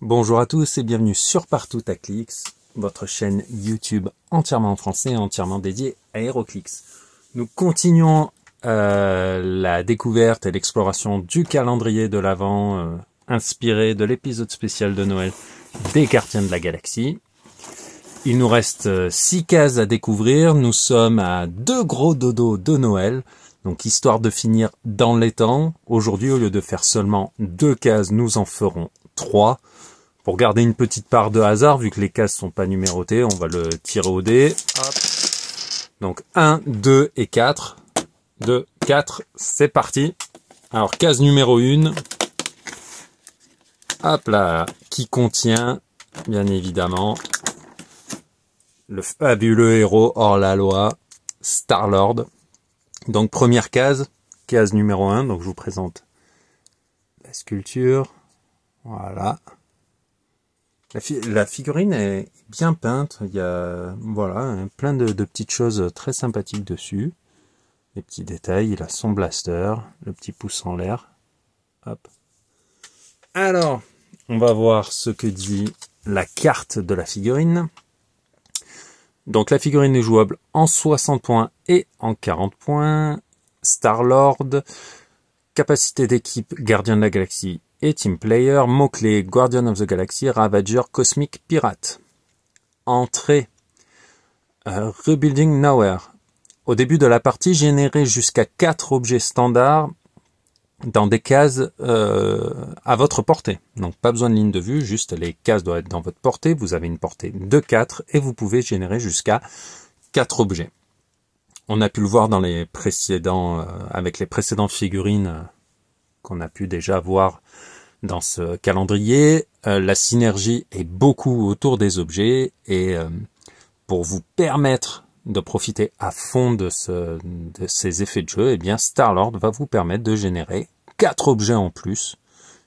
Bonjour à tous et bienvenue sur Partout à Clics, votre chaîne YouTube entièrement en français et entièrement dédiée à HeroClix. Nous continuons la découverte et l'exploration du calendrier de l'Avent inspiré de l'épisode spécial de Noël des Gardiens de la Galaxie. Il nous reste 6 cases à découvrir, nous sommes à 2 gros dodos de Noël. Donc histoire de finir dans les temps, aujourd'hui au lieu de faire seulement 2 cases, nous en ferons 3. Pour garder une petite part de hasard, vu que les cases sont pas numérotées, on va le tirer au dé. Hop. Donc 1, 2 et 4. 2, 4, c'est parti. Alors case numéro 1. Hop là, qui contient, bien évidemment, le fabuleux héros hors la loi, Star-Lord. Donc première case, case numéro 1, donc je vous présente la sculpture. Voilà. La figurine est bien peinte, il y a voilà, plein de petites choses très sympathiques dessus. Les petits détails, il a son blaster, le petit pouce en l'air. Hop. Alors, on va voir ce que dit la carte de la figurine. Donc la figurine est jouable en 60 points et en 40 points. Star-Lord, capacité d'équipe Gardien de la Galaxie et Team Player, mots-clés Guardian of the Galaxy, Ravager, Cosmic, Pirate. Entrée, Rebuilding Nowhere. Au début de la partie, générez jusqu'à 4 objets standards dans des cases à votre portée. Donc pas besoin de ligne de vue, juste les cases doivent être dans votre portée. Vous avez une portée de 4 et vous pouvez générer jusqu'à 4 objets. On a pu le voir dans les précédents, avec les précédentes figurines qu'on a pu déjà voir dans ce calendrier. La synergie est beaucoup autour des objets et pour vous permettre de profiter à fond de ces effets de jeu, eh bien Star-Lord va vous permettre de générer 4 objets en plus,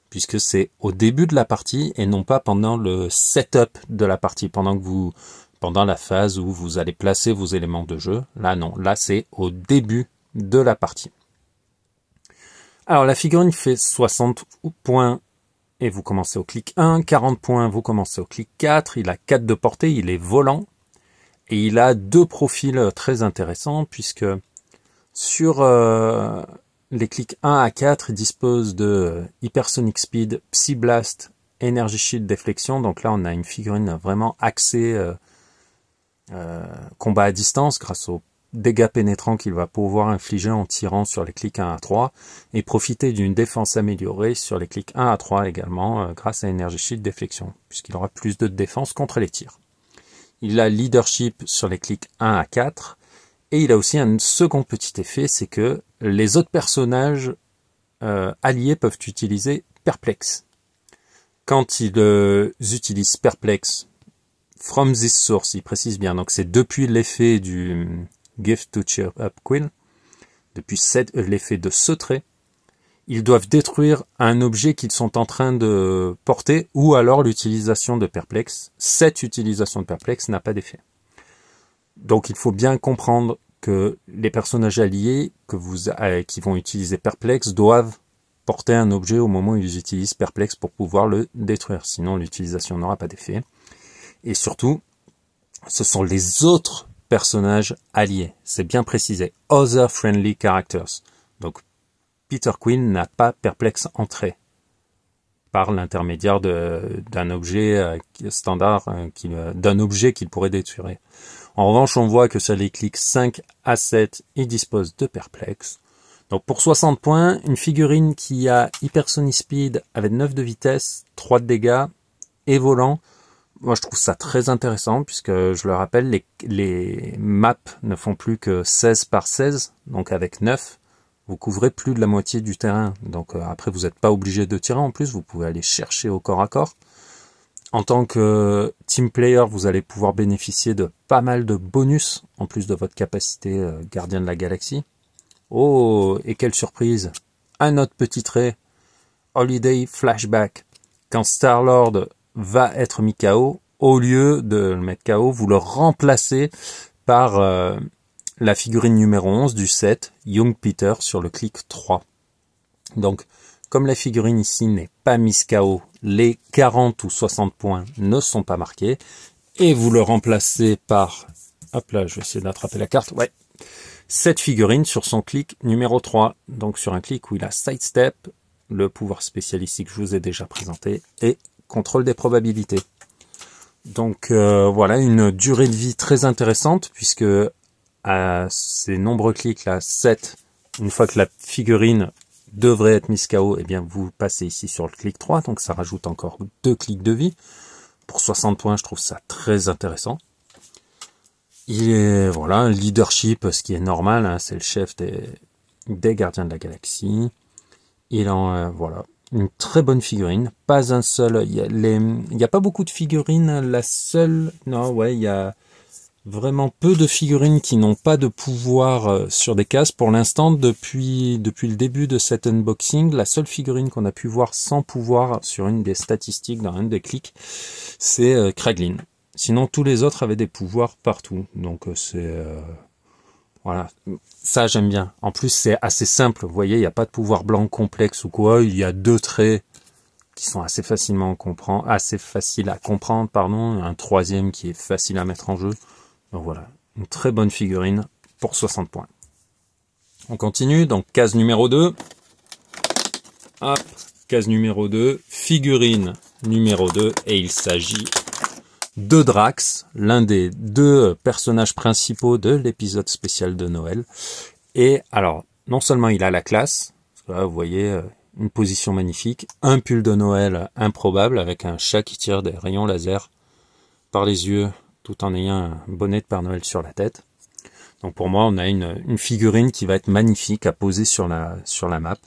puisque c'est au début de la partie et non pas pendant le setup de la partie, pendant la phase où vous allez placer vos éléments de jeu. Là non, là c'est au début de la partie. Alors la figurine fait 60 points et vous commencez au clic 1, 40 points, vous commencez au clic 4, il a 4 de portée, il est volant. Et il a 2 profils très intéressants puisque sur les clics 1 à 4, il dispose de Hypersonic Speed, Psy Blast, Energy Shield, Déflexion. Donc là, on a une figurine vraiment axée combat à distance grâce aux dégâts pénétrants qu'il va pouvoir infliger en tirant sur les clics 1 à 3 et profiter d'une défense améliorée sur les clics 1 à 3 également grâce à Energy Shield, Déflexion puisqu'il aura plus de défense contre les tirs. Il a Leadership sur les clics 1 à 4. Et il a aussi un second petit effet, c'est que les autres personnages alliés peuvent utiliser Perplex. Quand ils utilisent Perplex, from this source, il précise bien, donc c'est depuis l'effet du Gift to Cheer Up Quill, depuis l'effet de ce trait, ils doivent détruire un objet qu'ils sont en train de porter ou alors l'utilisation de Perplex. Cette utilisation de Perplex n'a pas d'effet. Donc il faut bien comprendre que les personnages alliés qui vont utiliser Perplex doivent porter un objet au moment où ils utilisent Perplex pour pouvoir le détruire. Sinon l'utilisation n'aura pas d'effet. Et surtout, ce sont les autres personnages alliés. C'est bien précisé. Other Friendly Characters. Donc Peter Quill n'a pas Perplex entrée par l'intermédiaire d'un objet standard, d'un objet qu'il pourrait détruire. En revanche, on voit que sur les clics 5 à 7, il dispose de Perplex. Donc pour 60 points, une figurine qui a Hypersonic Speed avec 9 de vitesse, 3 de dégâts et volant. Moi je trouve ça très intéressant puisque je le rappelle, les maps ne font plus que 16 par 16, donc avec 9. Vous couvrez plus de la moitié du terrain. Donc après, vous n'êtes pas obligé de tirer en plus. Vous pouvez aller chercher au corps à corps. En tant que team player, vous allez pouvoir bénéficier de pas mal de bonus en plus de votre capacité Gardien de la Galaxie. Oh, et quelle surprise! Un autre petit trait. Holiday Flashback. Quand Star-Lord va être mis KO, au lieu de le mettre KO, vous le remplacez par la figurine numéro 11 du set, Young Peter, sur le clic 3. Donc, comme la figurine ici n'est pas mise KO les 40 ou 60 points ne sont pas marqués, et vous le remplacez par, hop là, je vais essayer d'attraper la carte, ouais, cette figurine sur son clic numéro 3, donc sur un clic où il a Sidestep, le pouvoir spécial ici que je vous ai déjà présenté, et contrôle des probabilités. Donc voilà, une durée de vie très intéressante, puisque à ces nombreux clics là, 7, une fois que la figurine devrait être mise KO, eh bien vous passez ici sur le clic 3, donc ça rajoute encore 2 clics de vie. Pour 60 points, je trouve ça très intéressant. Il est, voilà, un leadership, ce qui est normal, hein, c'est le chef des Gardiens de la Galaxie. Il en, voilà, une très bonne figurine, pas un seul, il y a pas beaucoup de figurines, la seule, non, ouais, il y a vraiment peu de figurines qui n'ont pas de pouvoir sur des cases. Pour l'instant, depuis le début de cet unboxing, la seule figurine qu'on a pu voir sans pouvoir sur une des statistiques dans un des clics, c'est Kraglin. Sinon, tous les autres avaient des pouvoirs partout. Donc c'est... voilà, ça j'aime bien. En plus, c'est assez simple. Vous voyez, il n'y a pas de pouvoir blanc complexe ou quoi. Il y a 2 traits qui sont assez faciles à comprendre, pardon. Un 3e qui est facile à mettre en jeu. Donc voilà, une très bonne figurine pour 60 points. On continue, donc case numéro 2. Hop, case numéro 2, figurine numéro 2, et il s'agit de Drax, l'un des 2 personnages principaux de l'épisode spécial de Noël. Et alors, non seulement il a la classe, parce que là, vous voyez, une position magnifique, un pull de Noël improbable avec un chat qui tire des rayons laser par les yeux, tout en ayant un bonnet de Père Noël sur la tête. Donc pour moi, on a une figurine qui va être magnifique à poser sur la map.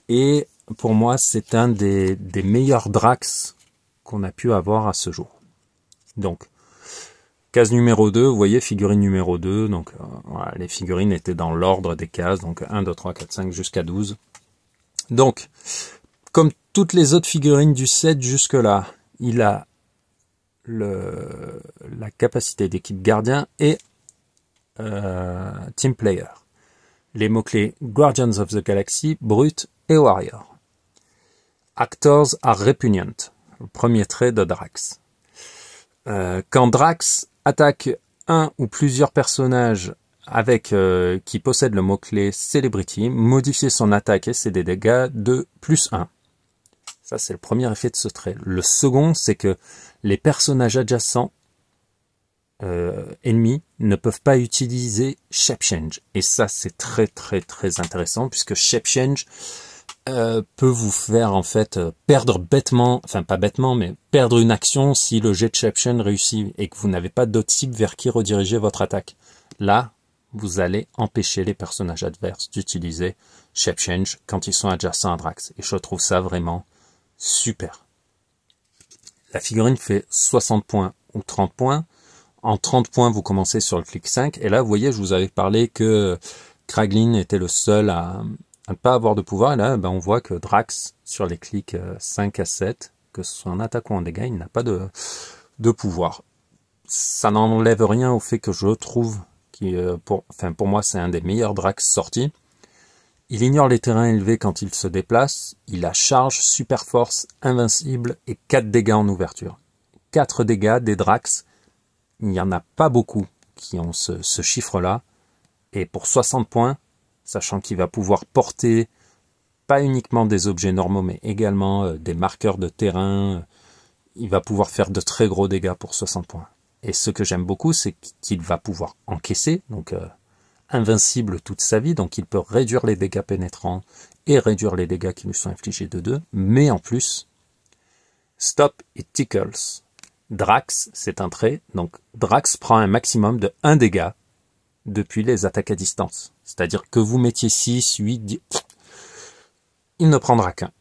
Et pour moi, c'est un des meilleurs Drax qu'on a pu avoir à ce jour. Donc, case numéro 2, vous voyez, figurine numéro 2. Donc voilà, les figurines étaient dans l'ordre des cases, donc 1, 2, 3, 4, 5 jusqu'à 12. Donc, comme toutes les autres figurines du set jusque-là, il a la capacité d'équipe gardien et team player. Les mots-clés Guardians of the Galaxy, Brute et Warrior. Actors are repugnant. Le premier trait de Drax. Quand Drax attaque un ou plusieurs personnages avec qui possèdent le mot-clé Celebrity, modifier son attaque et ses dégâts de +1. Ça, c'est le premier effet de ce trait. Le second, c'est que les personnages adjacents ennemis ne peuvent pas utiliser Shape Change. Et ça, c'est très très très intéressant, puisque Shape Change peut vous faire en fait perdre bêtement, enfin pas bêtement, mais perdre une action si le jet de Shape Change réussit et que vous n'avez pas d'autre cible vers qui rediriger votre attaque. Là, vous allez empêcher les personnages adverses d'utiliser Shape Change quand ils sont adjacents à Drax. Et je trouve ça vraiment super. La figurine fait 60 points ou 30 points. En 30 points, vous commencez sur le clic 5. Et là, vous voyez, je vous avais parlé que Kraglin était le seul à ne pas avoir de pouvoir. Et là, ben, on voit que Drax, sur les clics 5 à 7, que ce soit en attaque ou en dégâts, il n'a pas de pouvoir. Ça n'enlève rien au fait que je trouve, pour moi, c'est un des meilleurs Drax sortis. Il ignore les terrains élevés quand il se déplace. Il a charge, super force, invincible et 4 dégâts en ouverture. 4 dégâts des Drax. Il n'y en a pas beaucoup qui ont ce chiffre-là. Et pour 60 points, sachant qu'il va pouvoir porter pas uniquement des objets normaux, mais également des marqueurs de terrain, il va pouvoir faire de très gros dégâts pour 60 points. Et ce que j'aime beaucoup, c'est qu'il va pouvoir encaisser, donc invincible toute sa vie, donc il peut réduire les dégâts pénétrants et réduire les dégâts qui lui sont infligés de 2, mais en plus, Stop It Tickles. Drax, c'est un trait, donc Drax prend un maximum de 1 dégât depuis les attaques à distance. C'est-à-dire que vous mettiez 6, 8, 10, il ne prendra qu'un.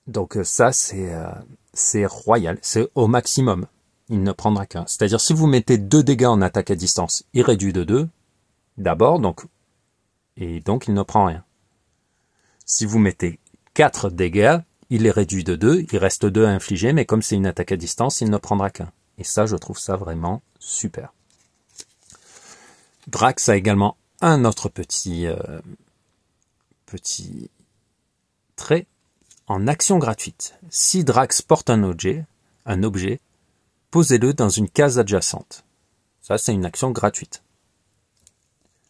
Donc ça, c'est royal, c'est au maximum. Il ne prendra qu'un. C'est-à-dire si vous mettez 2 dégâts en attaque à distance, il réduit de 2, d'abord, et donc il ne prend rien. Si vous mettez 4 dégâts, il est réduit de 2, il reste 2 à infliger, mais comme c'est une attaque à distance, il ne prendra qu'un. Et ça, je trouve ça vraiment super. Drax a également un autre petit trait, en action gratuite. Si Drax porte un objet, posez-le dans une case adjacente. Ça, c'est une action gratuite.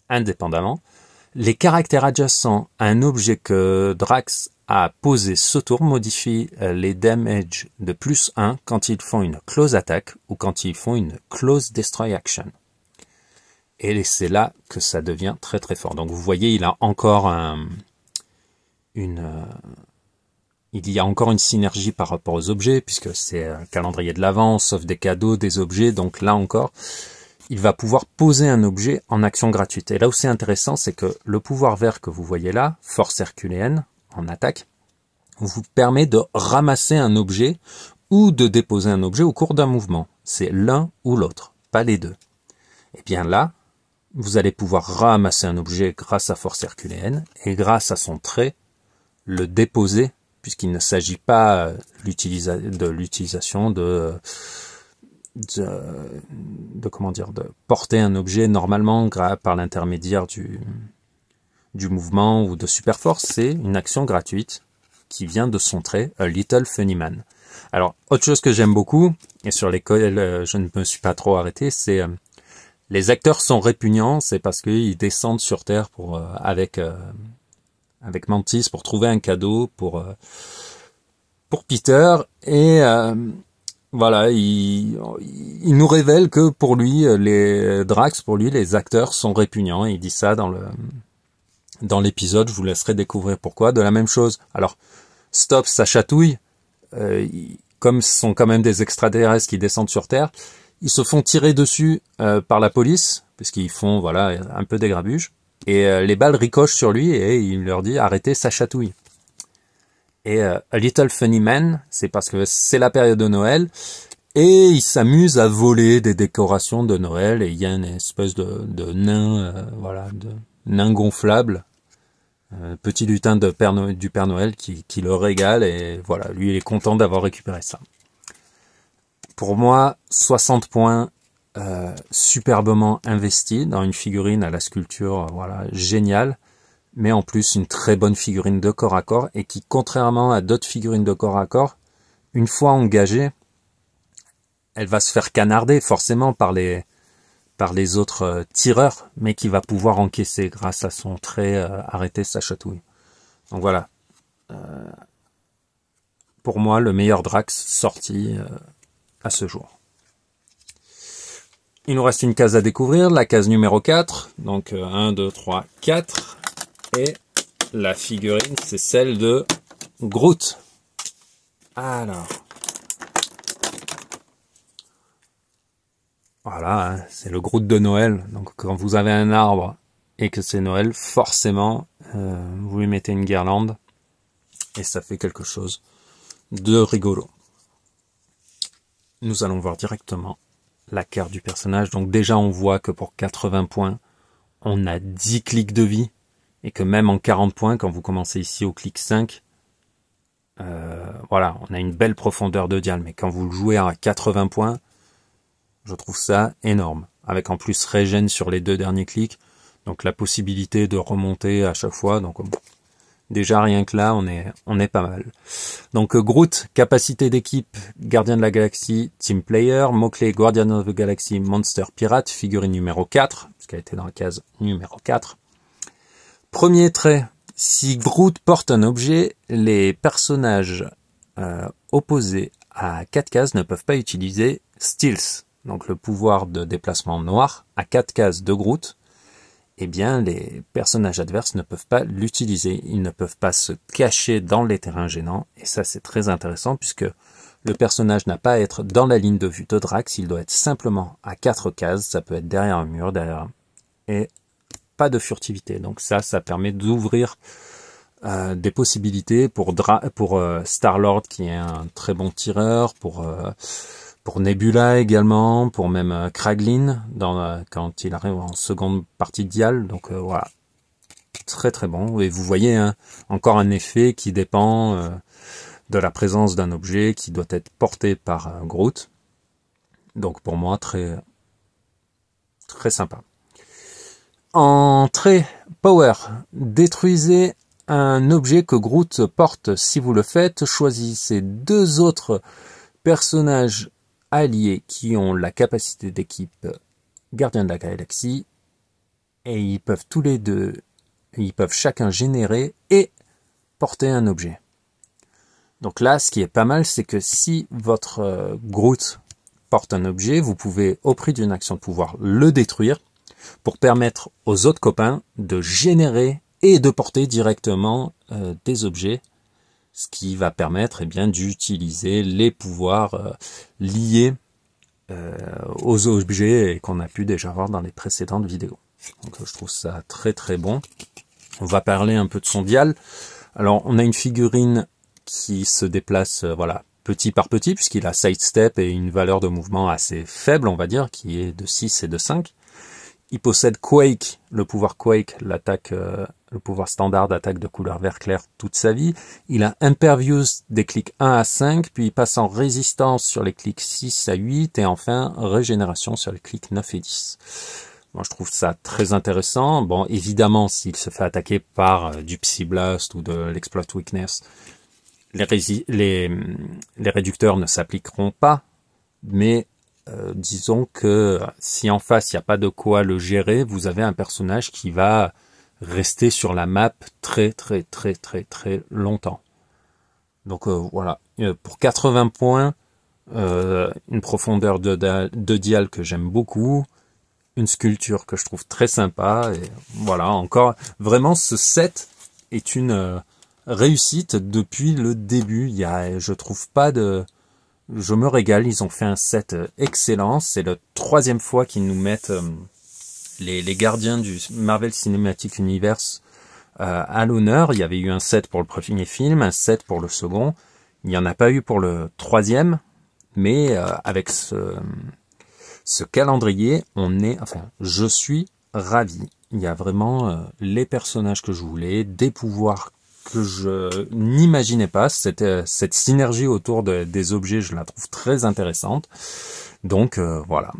Indépendamment, les caractères adjacents à un objet que Drax a posé ce tour modifient les damage de +1 quand ils font une close attack ou quand ils font une close destroy action. Et c'est là que ça devient très très fort. Donc vous voyez, il a encore il y a encore une synergie par rapport aux objets, puisque c'est un calendrier de l'Avent, sauf des cadeaux, des objets. Donc là encore, il va pouvoir poser un objet en action gratuite. Et là où c'est intéressant, c'est que le pouvoir vert que vous voyez là, force herculéenne, en attaque, vous permet de ramasser un objet ou de déposer un objet au cours d'un mouvement. C'est l'un ou l'autre, pas les deux. Et bien là, vous allez pouvoir ramasser un objet grâce à force herculéenne et grâce à son trait, le déposer, puisqu'il ne s'agit pas de l'utilisation de porter un objet normalement par l'intermédiaire du mouvement ou de super force. C'est une action gratuite qui vient de son trait, A Little Funny Man. Alors, autre chose que j'aime beaucoup, et sur lesquelles je ne me suis pas trop arrêté, c'est les acteurs sont répugnants, c'est parce qu'ils descendent sur Terre avec Mantis pour trouver un cadeau pour Peter, et voilà, il nous révèle que pour lui, les acteurs sont répugnants. Il dit ça dans l'épisode, je vous laisserai découvrir pourquoi. De la même chose, alors, Stop, ça chatouille, comme ce sont quand même des extraterrestres qui descendent sur Terre, ils se font tirer dessus par la police, puisqu'ils font voilà un peu des grabuges, et les balles ricochent sur lui, et il leur dit « Arrêtez, ça chatouille ». Et A Little Funny Man, c'est parce que c'est la période de Noël, et il s'amuse à voler des décorations de Noël, et il y a une espèce de nain, de nain gonflable, petit lutin du Père Noël qui le régale, et voilà, lui il est content d'avoir récupéré ça. Pour moi, 60 points superbement investis dans une figurine à la sculpture géniale, mais en plus une très bonne figurine de corps à corps, et qui, contrairement à d'autres figurines de corps à corps, une fois engagée, elle va se faire canarder forcément par les autres tireurs, mais qui va pouvoir encaisser grâce à son trait arrêter sa chatouille. Donc voilà, pour moi le meilleur Drax sorti à ce jour. Il nous reste une case à découvrir, la case numéro 4, donc 1, 2, 3, 4, et la figurine c'est celle de Groot. Alors, voilà, hein, c'est le Groot de Noël. Donc quand vous avez un arbre et que c'est Noël, forcément, vous lui mettez une guirlande et ça fait quelque chose de rigolo. Nous allons voir directement la carte du personnage. Donc déjà, on voit que pour 80 points, on a 10 clics de vie, et que même en 40 points, quand vous commencez ici au clic 5, voilà, on a une belle profondeur de dial. Mais quand vous le jouez à 80 points, je trouve ça énorme, avec en plus régène sur les 2 derniers clics, donc la possibilité de remonter à chaque fois. Donc déjà rien que là, on est pas mal. Donc Groot, capacité d'équipe, Gardien de la Galaxie, Team Player, mot-clé Guardian of the Galaxy, Monster Pirate, figurine numéro 4, puisqu'elle était dans la case numéro 4. Premier trait, si Groot porte un objet, les personnages opposés à 4 cases ne peuvent pas utiliser Stealth, donc le pouvoir de déplacement noir, à 4 cases de Groot. Eh bien, les personnages adverses ne peuvent pas l'utiliser. Ils ne peuvent pas se cacher dans les terrains gênants. Et ça, c'est très intéressant, puisque le personnage n'a pas à être dans la ligne de vue de Drax. Il doit être simplement à 4 cases. Ça peut être derrière un mur, et pas de furtivité. Donc ça permet d'ouvrir des possibilités pour Star-Lord, qui est un très bon tireur, pour Nebula également, pour même Kraglin quand il arrive en seconde partie de dial. Donc voilà, très très bon. Et vous voyez, hein, encore un effet qui dépend de la présence d'un objet qui doit être porté par Groot. Donc pour moi, très très sympa. En trait power, détruisez un objet que Groot porte. Si vous le faites, choisissez 2 autres personnages alliés qui ont la capacité d'équipe Gardien de la Galaxie et ils peuvent chacun générer et porter un objet. Donc là, ce qui est pas mal, c'est que si votre Groot porte un objet, vous pouvez, au prix d'une action de pouvoir, le détruire pour permettre aux autres copains de générer et de porter directement des objets, ce qui va permettre d'utiliser les pouvoirs liés aux objets qu'on a pu déjà voir dans les précédentes vidéos. Donc je trouve ça très très bon. On va parler un peu de son dial. Alors on a une figurine qui se déplace petit par petit, puisqu'il a sidestep et une valeur de mouvement assez faible, on va dire, qui est de 6 et de 5. Il possède Quake, le pouvoir Quake, l'attaque, le pouvoir standard d'attaque de couleur vert clair toute sa vie. Il a Impervious des clics 1 à 5, puis il passe en résistance sur les clics 6 à 8, et enfin régénération sur les clics 9 et 10. Moi, je trouve ça très intéressant. Bon, évidemment, s'il se fait attaquer par du Psyblast ou de l'Exploit Weakness, les réducteurs ne s'appliqueront pas, mais disons que si en face il n'y a pas de quoi le gérer, vous avez un personnage qui va rester sur la map très très très très très longtemps. Donc voilà, pour 80 points, une profondeur de dial que j'aime beaucoup, une sculpture que je trouve très sympa, et voilà, encore vraiment ce set est une réussite depuis le début. Je trouve pas de... Je me régale, ils ont fait un set excellent. C'est la 3e fois qu'ils nous mettent les gardiens du Marvel Cinematic Universe à l'honneur. Il y avait eu un set pour le premier film, un set pour le second. Il n'y en a pas eu pour le 3e, mais avec ce calendrier, je suis ravi. Il y a vraiment les personnages que je voulais, des pouvoirs que je n'imaginais pas. Cette synergie autour des objets, je la trouve très intéressante. Donc voilà.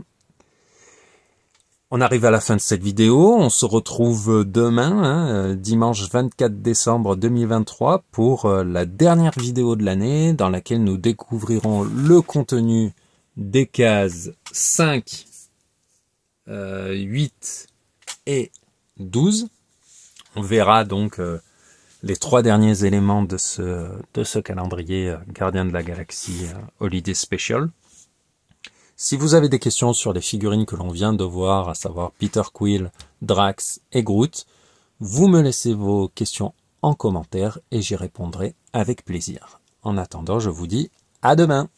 On arrive à la fin de cette vidéo. On se retrouve demain, dimanche 24 décembre 2023, pour la dernière vidéo de l'année, dans laquelle nous découvrirons le contenu des cases 5, 8 et 12. On verra donc les 3 derniers éléments de ce calendrier Gardien de la Galaxie Holiday Special. Si vous avez des questions sur les figurines que l'on vient de voir, à savoir Peter Quill, Drax et Groot, vous me laissez vos questions en commentaire et j'y répondrai avec plaisir. En attendant, je vous dis à demain!